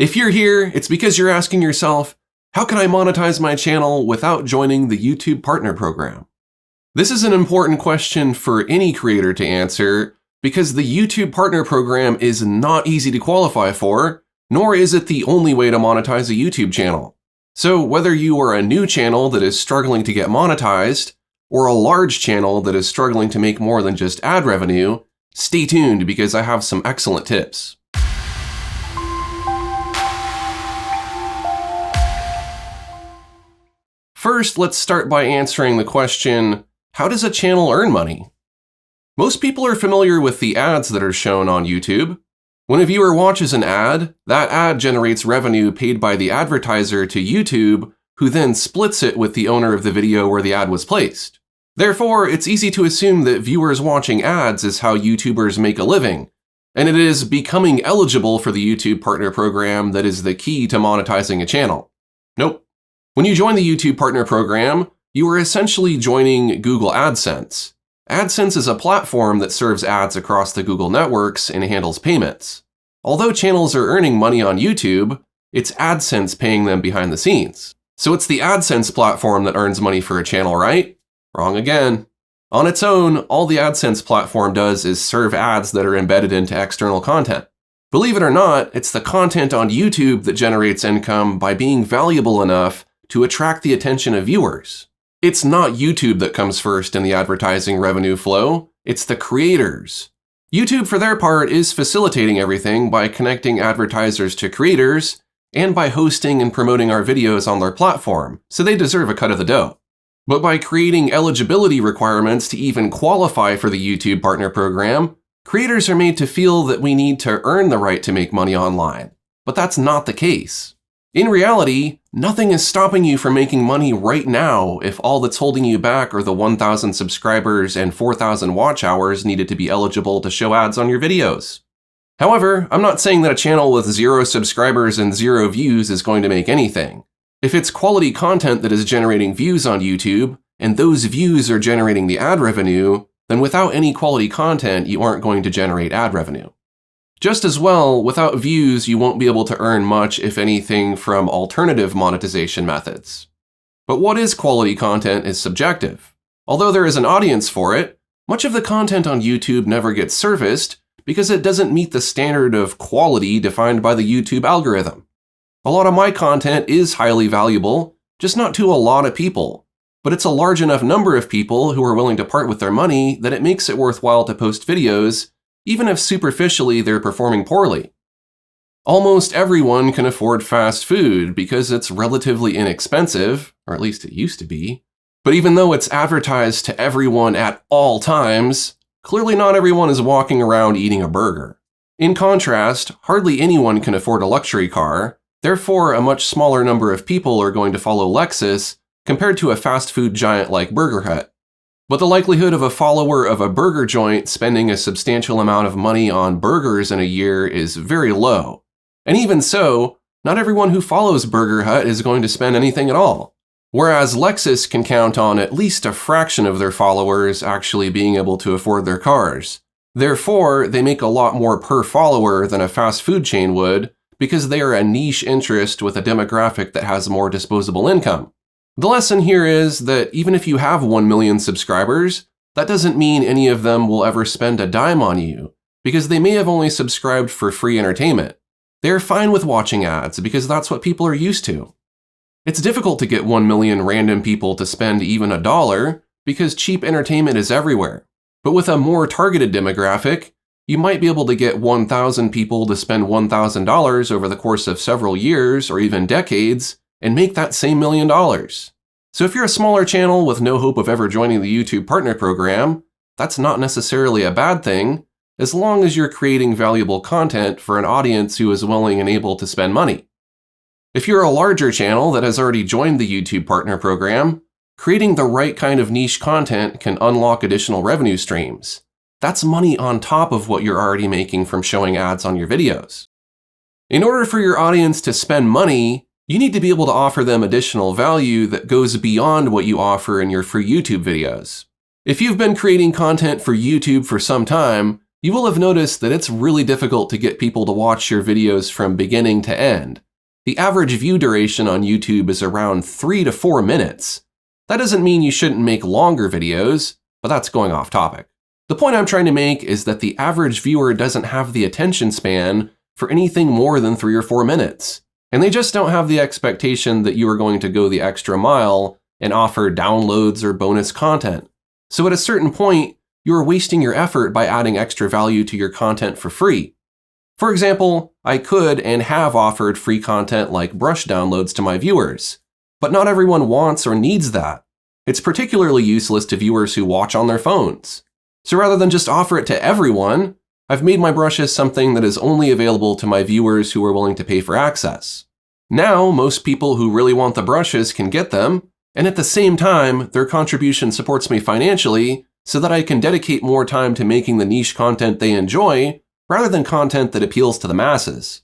If you're here, it's because you're asking yourself, how can I monetize my channel without joining the YouTube Partner Program? This is an important question for any creator to answer because the YouTube Partner Program is not easy to qualify for, nor is it the only way to monetize a YouTube channel. So whether you are a new channel that is struggling to get monetized, or a large channel that is struggling to make more than just ad revenue, stay tuned because I have some excellent tips. First, let's start by answering the question, how does a channel earn money? Most people are familiar with the ads that are shown on YouTube. When a viewer watches an ad, that ad generates revenue paid by the advertiser to YouTube, who then splits it with the owner of the video where the ad was placed. Therefore, it's easy to assume that viewers watching ads is how YouTubers make a living, and it is becoming eligible for the YouTube Partner Program that is the key to monetizing a channel. Nope. When you join the YouTube Partner Program, you are essentially joining Google AdSense. AdSense is a platform that serves ads across the Google networks and handles payments. Although channels are earning money on YouTube, it's AdSense paying them behind the scenes. So it's the AdSense platform that earns money for a channel, right? Wrong again. On its own, all the AdSense platform does is serve ads that are embedded into external content. Believe it or not, it's the content on YouTube that generates income by being valuable enough to attract the attention of viewers. It's not YouTube that comes first in the advertising revenue flow, it's the creators. YouTube, for their part, is facilitating everything by connecting advertisers to creators and by hosting and promoting our videos on their platform, so they deserve a cut of the dough. But by creating eligibility requirements to even qualify for the YouTube Partner Program, creators are made to feel that we need to earn the right to make money online. But that's not the case. In reality, nothing is stopping you from making money right now if all that's holding you back are the 1,000 subscribers and 4,000 watch hours needed to be eligible to show ads on your videos. However, I'm not saying that a channel with 0 subscribers and 0 views is going to make anything. If it's quality content that is generating views on YouTube, and those views are generating the ad revenue, then without any quality content, you aren't going to generate ad revenue. Just as well, without views, you won't be able to earn much, if anything, from alternative monetization methods. But what is quality content is subjective. Although there is an audience for it, much of the content on YouTube never gets serviced because it doesn't meet the standard of quality defined by the YouTube algorithm. A lot of my content is highly valuable, just not to a lot of people. But it's a large enough number of people who are willing to part with their money that it makes it worthwhile to post videos, even if superficially they're performing poorly. Almost everyone can afford fast food because it's relatively inexpensive, or at least it used to be. But even though it's advertised to everyone at all times, clearly not everyone is walking around eating a burger. In contrast, hardly anyone can afford a luxury car, therefore a much smaller number of people are going to follow Lexus compared to a fast food giant like Burger Hut. But the likelihood of a follower of a burger joint spending a substantial amount of money on burgers in a year is very low. And even so, not everyone who follows Burger Hut is going to spend anything at all. Whereas Lexus can count on at least a fraction of their followers actually being able to afford their cars. Therefore, they make a lot more per follower than a fast food chain would because they are a niche interest with a demographic that has more disposable income. The lesson here is that even if you have 1 million subscribers, that doesn't mean any of them will ever spend a dime on you, because they may have only subscribed for free entertainment. They're fine with watching ads because that's what people are used to. It's difficult to get 1 million random people to spend even $1 because cheap entertainment is everywhere. But with a more targeted demographic, you might be able to get 1,000 people to spend $1,000 over the course of several years or even decades and make that same $1 million. So if you're a smaller channel with no hope of ever joining the YouTube Partner Program, that's not necessarily a bad thing, as long as you're creating valuable content for an audience who is willing and able to spend money. If you're a larger channel that has already joined the YouTube Partner Program, creating the right kind of niche content can unlock additional revenue streams. That's money on top of what you're already making from showing ads on your videos. In order for your audience to spend money, you need to be able to offer them additional value that goes beyond what you offer in your free YouTube videos. If you've been creating content for YouTube for some time, You will have noticed that it's really difficult to get people to watch your videos from beginning to end. The average view duration on YouTube is around 3 to 4 minutes. That doesn't mean you shouldn't make longer videos, but that's going off topic. The point I'm trying to make is that the average viewer doesn't have the attention span for anything more than 3 or 4 minutes. And they just don't have the expectation that you are going to go the extra mile and offer downloads or bonus content. So at a certain point, you are wasting your effort by adding extra value to your content for free. For example, I could and have offered free content like brush downloads to my viewers, but not everyone wants or needs that. It's particularly useless to viewers who watch on their phones. So rather than just offer it to everyone, I've made my brushes something that is only available to my viewers who are willing to pay for access. Now, most people who really want the brushes can get them, and at the same time, their contribution supports me financially so that I can dedicate more time to making the niche content they enjoy rather than content that appeals to the masses.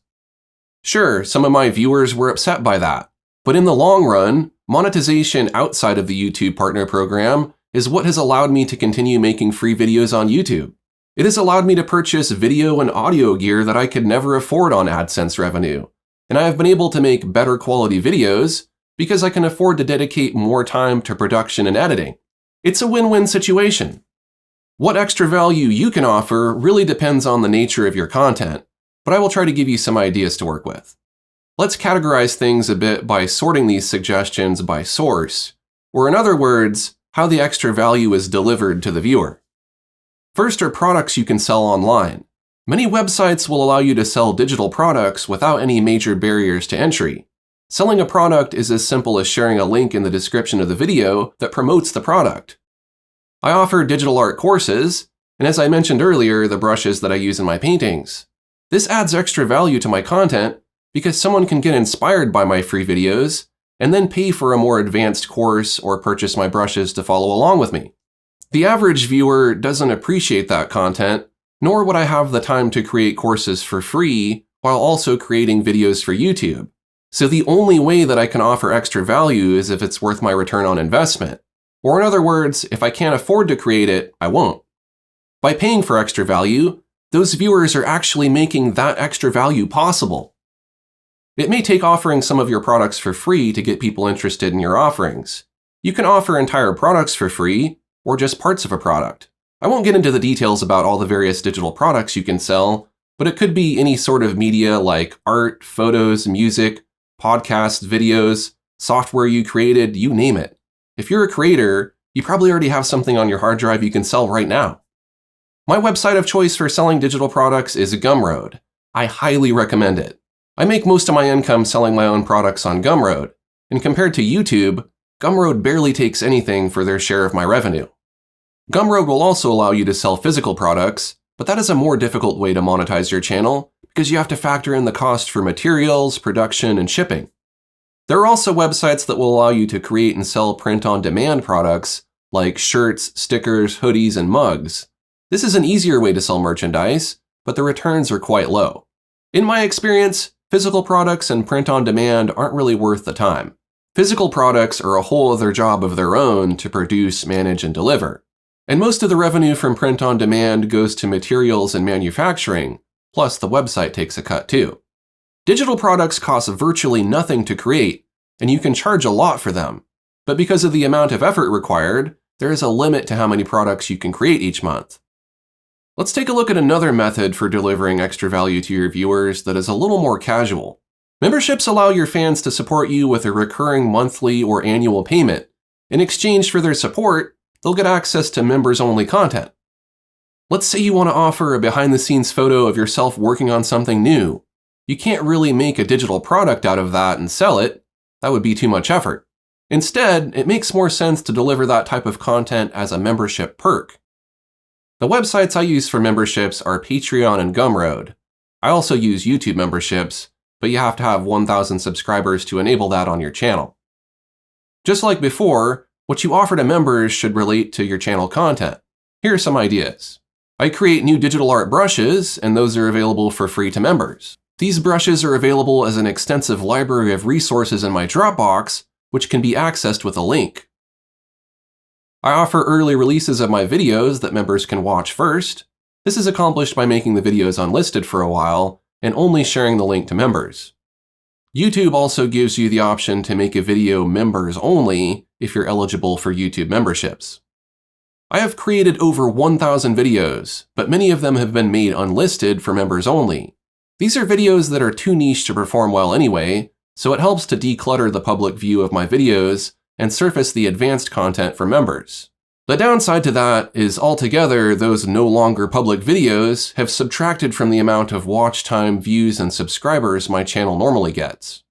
Sure, some of my viewers were upset by that, but in the long run, monetization outside of the YouTube Partner Program is what has allowed me to continue making free videos on YouTube. It has allowed me to purchase video and audio gear that I could never afford on AdSense revenue, and I have been able to make better quality videos because I can afford to dedicate more time to production and editing. It's a win-win situation. What extra value you can offer really depends on the nature of your content, but I will try to give you some ideas to work with. Let's categorize things a bit by sorting these suggestions by source, or in other words, how the extra value is delivered to the viewer. First are products you can sell online. Many websites will allow you to sell digital products without any major barriers to entry. Selling a product is as simple as sharing a link in the description of the video that promotes the product. I offer digital art courses, and as I mentioned earlier, the brushes that I use in my paintings. This adds extra value to my content because someone can get inspired by my free videos and then pay for a more advanced course or purchase my brushes to follow along with me. The average viewer doesn't appreciate that content, nor would I have the time to create courses for free while also creating videos for YouTube. So the only way that I can offer extra value is if it's worth my return on investment. Or in other words, if I can't afford to create it, I won't. By paying for extra value, those viewers are actually making that extra value possible. It may take offering some of your products for free to get people interested in your offerings. You can offer entire products for free, or just parts of a product. I won't get into the details about all the various digital products you can sell, but it could be any sort of media like art, photos, music, podcasts, videos, software you created, you name it. If you're a creator, you probably already have something on your hard drive you can sell right now. My website of choice for selling digital products is Gumroad. I highly recommend it. I make most of my income selling my own products on Gumroad, and compared to YouTube, Gumroad barely takes anything for their share of my revenue. Gumroad will also allow you to sell physical products, but that is a more difficult way to monetize your channel because you have to factor in the cost for materials, production, and shipping. There are also websites that will allow you to create and sell print-on-demand products like shirts, stickers, hoodies, and mugs. This is an easier way to sell merchandise, but the returns are quite low. In my experience, physical products and print-on-demand aren't really worth the time. Physical products are a whole other job of their own to produce, manage, and deliver. And most of the revenue from print-on-demand goes to materials and manufacturing, plus the website takes a cut too. Digital products cost virtually nothing to create, and you can charge a lot for them. But because of the amount of effort required, there is a limit to how many products you can create each month. Let's take a look at another method for delivering extra value to your viewers that is a little more casual. Memberships allow your fans to support you with a recurring monthly or annual payment. In exchange for their support, they'll get access to members-only content. Let's say you want to offer a behind-the-scenes photo of yourself working on something new. You can't really make a digital product out of that and sell it. That would be too much effort. Instead, it makes more sense to deliver that type of content as a membership perk. The websites I use for memberships are Patreon and Gumroad. I also use YouTube memberships, but you have to have 1,000 subscribers to enable that on your channel. Just like before, what you offer to members should relate to your channel content. Here are some ideas. I create new digital art brushes, and those are available for free to members. These brushes are available as an extensive library of resources in my Dropbox, which can be accessed with a link. I offer early releases of my videos that members can watch first. This is accomplished by making the videos unlisted for a while and only sharing the link to members. YouTube also gives you the option to make a video members only if you're eligible for YouTube memberships. I have created over 1,000 videos, but many of them have been made unlisted for members only. These are videos that are too niche to perform well anyway, so it helps to declutter the public view of my videos and surface the advanced content for members. The downside to that is altogether those no longer public videos have subtracted from the amount of watch time, views, and subscribers my channel normally gets.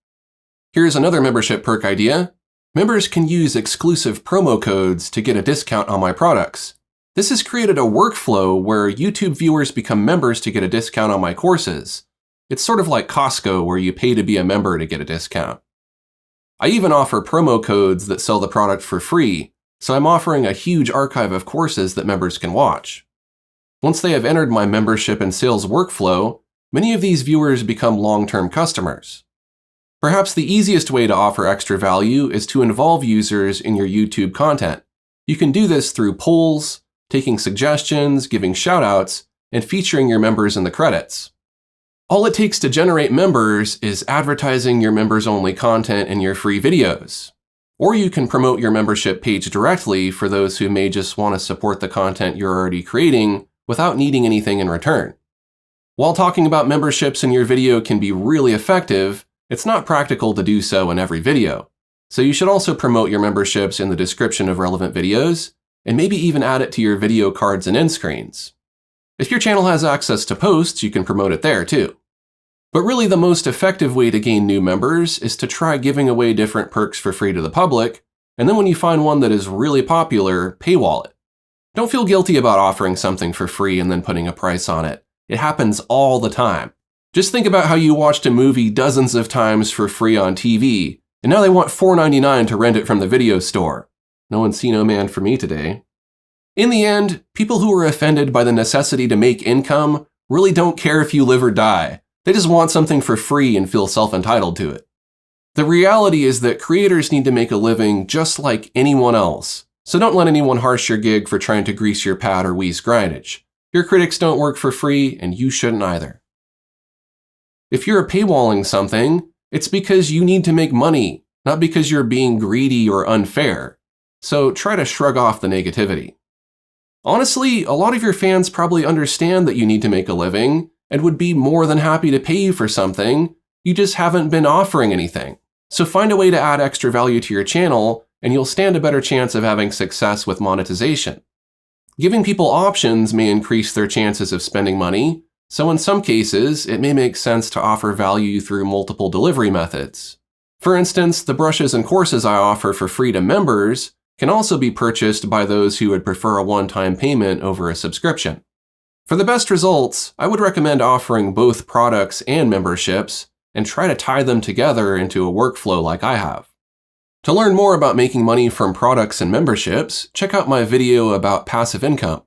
Here's another membership perk idea. Members can use exclusive promo codes to get a discount on my products. This has created a workflow where YouTube viewers become members to get a discount on my courses. It's sort of like Costco where you pay to be a member to get a discount. I even offer promo codes that sell the product for free, so I'm offering a huge archive of courses that members can watch. Once they have entered my membership and sales workflow, many of these viewers become long-term customers. Perhaps the easiest way to offer extra value is to involve users in your YouTube content. You can do this through polls, taking suggestions, giving shoutouts, and featuring your members in the credits. All it takes to generate members is advertising your members-only content in your free videos. Or you can promote your membership page directly for those who may just want to support the content you're already creating without needing anything in return. While talking about memberships in your video can be really effective, it's not practical to do so in every video. So you should also promote your memberships in the description of relevant videos, and maybe even add it to your video cards and end screens. If your channel has access to posts, you can promote it there too. But really the most effective way to gain new members is to try giving away different perks for free to the public, and then when you find one that is really popular, paywall it. Don't feel guilty about offering something for free and then putting a price on it. It happens all the time. Just think about how you watched a movie dozens of times for free on TV, and now they want $4.99 to rent it from the video store. No Encino Man for me today. In the end, people who are offended by the necessity to make income really don't care if you live or die. They just want something for free and feel self-entitled to it. The reality is that creators need to make a living just like anyone else, so don't let anyone harsh your gig for trying to grease your pad or wheeze grindage. Your critics don't work for free, and you shouldn't either. If you're paywalling something, it's because you need to make money, not because you're being greedy or unfair. So try to shrug off the negativity. Honestly, a lot of your fans probably understand that you need to make a living and would be more than happy to pay you for something. You just haven't been offering anything. So find a way to add extra value to your channel, and you'll stand a better chance of having success with monetization. Giving people options may increase their chances of spending money, so in some cases, it may make sense to offer value through multiple delivery methods. For instance, the brushes and courses I offer for free to members can also be purchased by those who would prefer a one-time payment over a subscription. For the best results, I would recommend offering both products and memberships and try to tie them together into a workflow like I have. To learn more about making money from products and memberships, check out my video about passive income.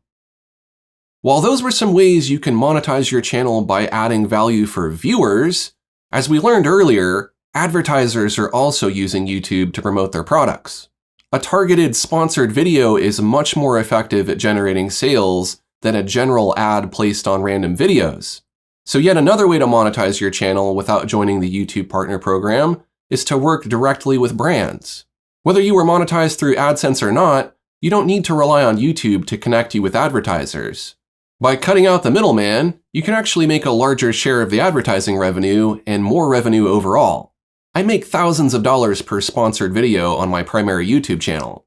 While those were some ways you can monetize your channel by adding value for viewers, as we learned earlier, advertisers are also using YouTube to promote their products. A targeted sponsored video is much more effective at generating sales than a general ad placed on random videos. So yet another way to monetize your channel without joining the YouTube Partner Program is to work directly with brands. Whether you are monetized through AdSense or not, you don't need to rely on YouTube to connect you with advertisers. By cutting out the middleman, you can actually make a larger share of the advertising revenue and more revenue overall. I make thousands of dollars per sponsored video on my primary YouTube channel.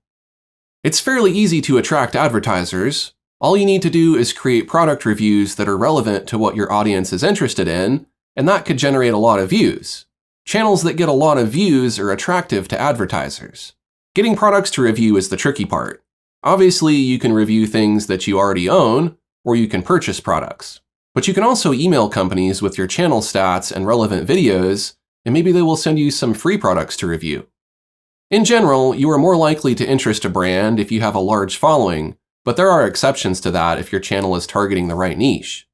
It's fairly easy to attract advertisers. All you need to do is create product reviews that are relevant to what your audience is interested in, and that could generate a lot of views. Channels that get a lot of views are attractive to advertisers. Getting products to review is the tricky part. Obviously, you can review things that you already own, or you can purchase products. But you can also email companies with your channel stats and relevant videos, and maybe they will send you some free products to review. In general, you are more likely to interest a brand if you have a large following, but there are exceptions to that if your channel is targeting the right niche.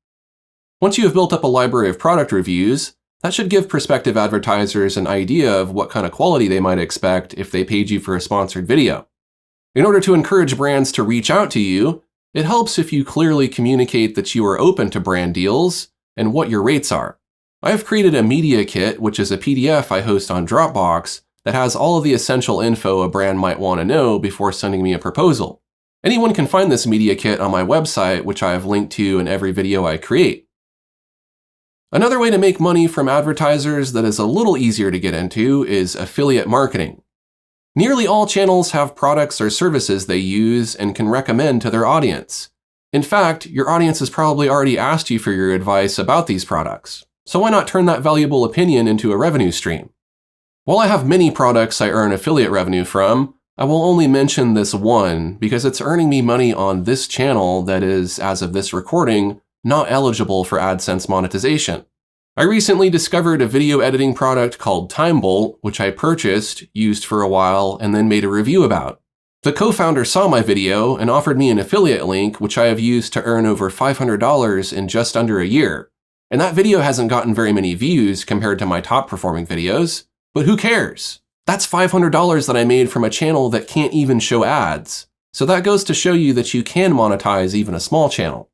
Once you have built up a library of product reviews, that should give prospective advertisers an idea of what kind of quality they might expect if they paid you for a sponsored video. In order to encourage brands to reach out to you, It helps if you clearly communicate that you are open to brand deals and what your rates are. I have created a media kit, which is a PDF I host on Dropbox that has all of the essential info a brand might want to know before sending me a proposal. Anyone can find this media kit on my website, which I have linked to in every video I create. Another way to make money from advertisers that is a little easier to get into is affiliate marketing. Nearly all channels have products or services they use and can recommend to their audience. In fact, your audience has probably already asked you for your advice about these products. So why not turn that valuable opinion into a revenue stream? While I have many products I earn affiliate revenue from, I will only mention this one because it's earning me money on this channel that is, as of this recording, not eligible for AdSense monetization. I recently discovered a video editing product called TimeBolt, which I purchased, used for a while, and then made a review about. The co-founder saw my video and offered me an affiliate link, which I have used to earn over $500 in just under a year. And that video hasn't gotten very many views compared to my top performing videos, but who cares? That's $500 that I made from a channel that can't even show ads. So that goes to show you that you can monetize even a small channel.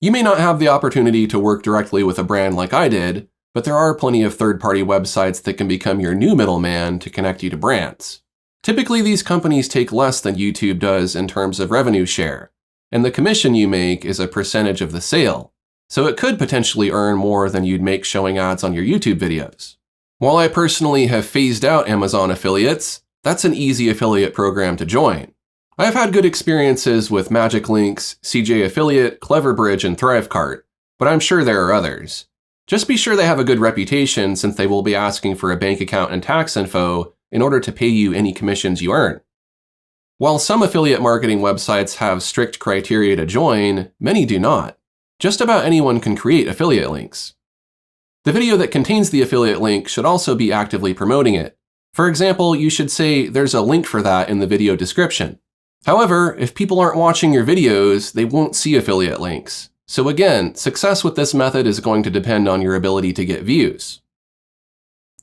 You may not have the opportunity to work directly with a brand like I did, but there are plenty of third-party websites that can become your new middleman to connect you to brands. Typically, these companies take less than YouTube does in terms of revenue share, and the commission you make is a percentage of the sale, so it could potentially earn more than you'd make showing ads on your YouTube videos. While I personally have phased out Amazon affiliates, that's an easy affiliate program to join. I have had good experiences with Magic Links, CJ Affiliate, Cleverbridge, and Thrivecart, but I'm sure there are others. Just be sure they have a good reputation since they will be asking for a bank account and tax info in order to pay you any commissions you earn. While some affiliate marketing websites have strict criteria to join, many do not. Just about anyone can create affiliate links. The video that contains the affiliate link should also be actively promoting it. For example, you should say there's a link for that in the video description. However, if people aren't watching your videos, they won't see affiliate links. So again, success with this method is going to depend on your ability to get views.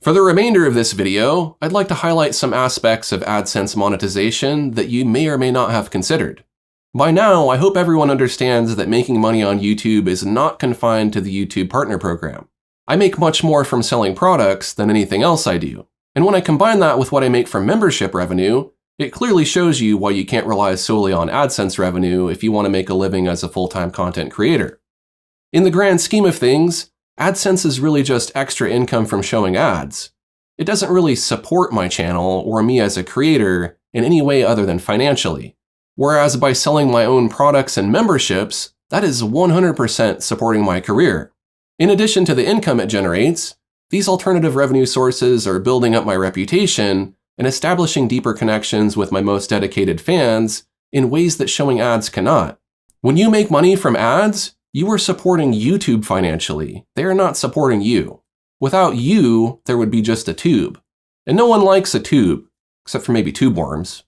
For the remainder of this video, I'd like to highlight some aspects of AdSense monetization that you may or may not have considered. By now, I hope everyone understands that making money on YouTube is not confined to the YouTube Partner Program. I make much more from selling products than anything else I do. And when I combine that with what I make from membership revenue, it clearly shows you why you can't rely solely on AdSense revenue if you want to make a living as a full-time content creator. In the grand scheme of things, AdSense is really just extra income from showing ads. It doesn't really support my channel or me as a creator in any way other than financially. Whereas by selling my own products and memberships, that is 100% supporting my career. In addition to the income it generates, these alternative revenue sources are building up my reputation and establishing deeper connections with my most dedicated fans in ways that showing ads cannot. When you make money from ads, you are supporting YouTube financially. They are not supporting you. Without you, there would be just a tube. And no one likes a tube, except for maybe tube worms.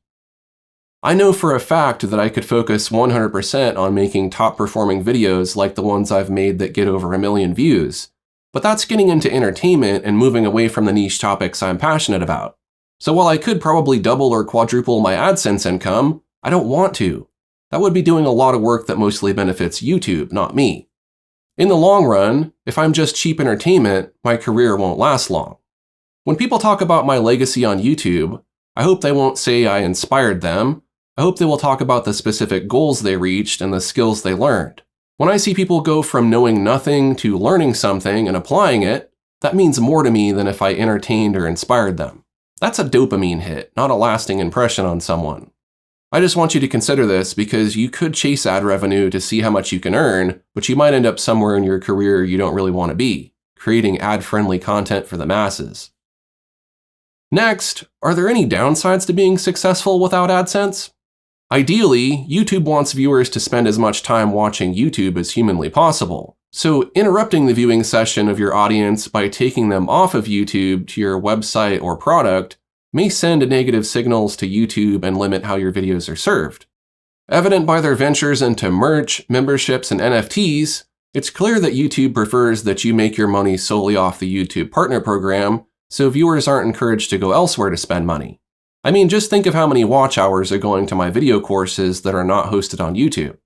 I know for a fact that I could focus 100% on making top-performing videos like the ones I've made that get over 1 million views, but that's getting into entertainment and moving away from the niche topics I'm passionate about. So while I could probably double or quadruple my AdSense income, I don't want to. That would be doing a lot of work that mostly benefits YouTube, not me. In the long run, if I'm just cheap entertainment, my career won't last long. When people talk about my legacy on YouTube, I hope they won't say I inspired them. I hope they will talk about the specific goals they reached and the skills they learned. When I see people go from knowing nothing to learning something and applying it, that means more to me than if I entertained or inspired them. That's a dopamine hit, not a lasting impression on someone. I just want you to consider this because you could chase ad revenue to see how much you can earn, but you might end up somewhere in your career you don't really want to be, creating ad-friendly content for the masses. Next, are there any downsides to being successful without AdSense? Ideally, YouTube wants viewers to spend as much time watching YouTube as humanly possible. So interrupting the viewing session of your audience by taking them off of YouTube to your website or product may send negative signals to YouTube and limit how your videos are served. Evident by their ventures into merch, memberships, and NFTs, it's clear that YouTube prefers that you make your money solely off the YouTube Partner Program, so viewers aren't encouraged to go elsewhere to spend money. I mean, just think of how many watch hours are going to my video courses that are not hosted on YouTube.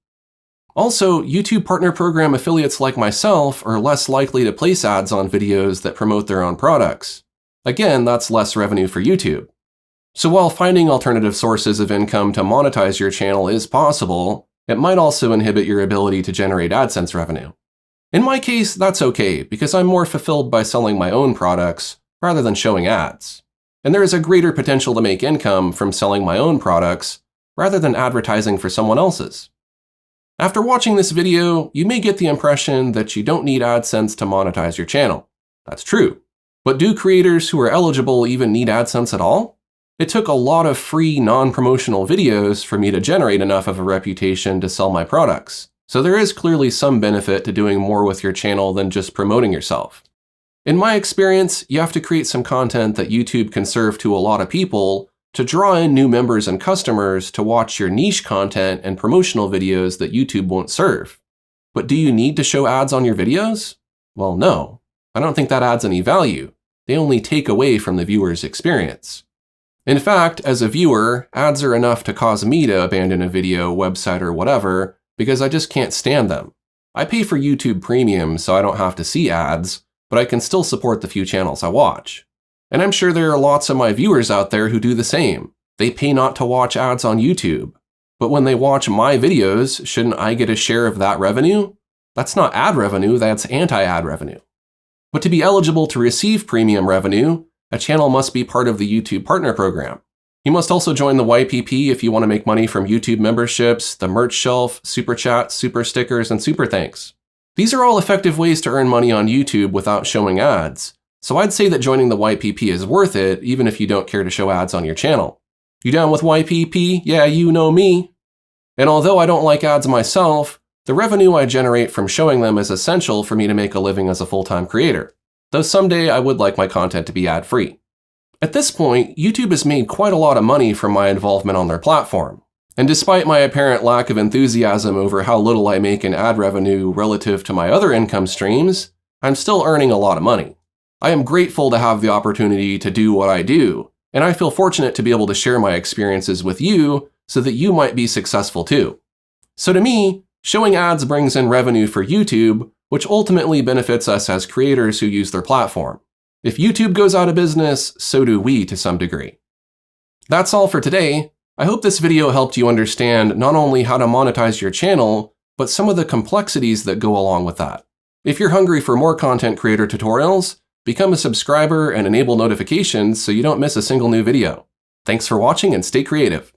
Also, YouTube Partner Program affiliates like myself are less likely to place ads on videos that promote their own products. Again, that's less revenue for YouTube. So while finding alternative sources of income to monetize your channel is possible, it might also inhibit your ability to generate AdSense revenue. In my case, that's okay, because I'm more fulfilled by selling my own products rather than showing ads. And there is a greater potential to make income from selling my own products rather than advertising for someone else's. After watching this video, you may get the impression that you don't need AdSense to monetize your channel. That's true. But do creators who are eligible even need AdSense at all? It took a lot of free, non-promotional videos for me to generate enough of a reputation to sell my products. So there is clearly some benefit to doing more with your channel than just promoting yourself. In my experience, you have to create some content that YouTube can serve to a lot of people to draw in new members and customers to watch your niche content and promotional videos that YouTube won't serve. But do you need to show ads on your videos? Well, no. I don't think that adds any value. They only take away from the viewer's experience. In fact, as a viewer, ads are enough to cause me to abandon a video, website, or whatever, because I just can't stand them. I pay for YouTube Premium so I don't have to see ads, but I can still support the few channels I watch. And I'm sure there are lots of my viewers out there who do the same. They pay not to watch ads on YouTube. But when they watch my videos, shouldn't I get a share of that revenue? That's not ad revenue, that's anti-ad revenue. But to be eligible to receive premium revenue, a channel must be part of the YouTube Partner Program. You must also join the YPP if you want to make money from YouTube memberships, the merch shelf, super chats, super stickers, and super thanks. These are all effective ways to earn money on YouTube without showing ads. So I'd say that joining the YPP is worth it, even if you don't care to show ads on your channel. You down with YPP? Yeah, you know me. And although I don't like ads myself, the revenue I generate from showing them is essential for me to make a living as a full-time creator, though someday I would like my content to be ad-free. At this point, YouTube has made quite a lot of money from my involvement on their platform. And despite my apparent lack of enthusiasm over how little I make in ad revenue relative to my other income streams, I'm still earning a lot of money. I am grateful to have the opportunity to do what I do, and I feel fortunate to be able to share my experiences with you so that you might be successful too. So to me, showing ads brings in revenue for YouTube, which ultimately benefits us as creators who use their platform. If YouTube goes out of business, so do we to some degree. That's all for today. I hope this video helped you understand not only how to monetize your channel, but some of the complexities that go along with that. If you're hungry for more content creator tutorials, become a subscriber and enable notifications so you don't miss a single new video. Thanks for watching and stay creative.